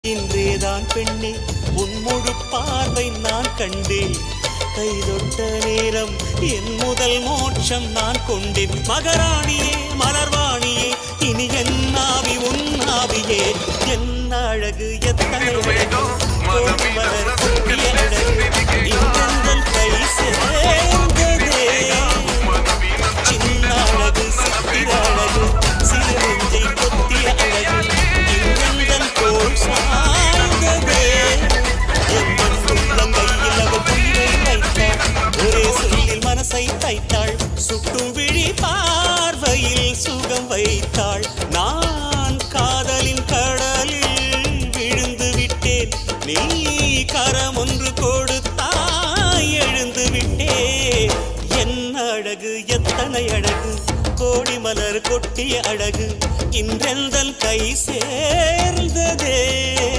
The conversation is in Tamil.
இன்றேதான் பெண்ணே உன் முழு பார்வை நான் கண்டேன். கைதொட்ட நேரம் என் முதல் மோட்சம் நான் கொண்டேன். மகராணியே மலர்வாணியே இனி என் ஆவி உன் ஆவியே. என்ன அழகு எத்தனை அழகு கோடி மலர் கொட்டிய அழகு இன்றெந்தன் கை சேர்ந்ததே. சின்ன அழகு சித்திர அழகு சிறு நெஞ்சை கொத்திய அழகு இன்றெந்தன் தோள் சாய்ந்ததே. எந்தன் உள்ளங்கையில் அவள் உயிரை வைத்தாள். ஒரே சொல்லில் மனசை தைத்தாள். சுட்டும் விழி பார்வையில் சுகம் வைத்தாள். நான் காதலின் கடலில் விழுந்து விட்டேன். நீ கரம் ஒன்று கொடுத்தாய் எழுந்து விட்டேன். என்ன அழகு எத்தனை அழகு கோடி மலர் கொட்டிய அழகு இன்றெந்தன் கை சேர்ந்ததே.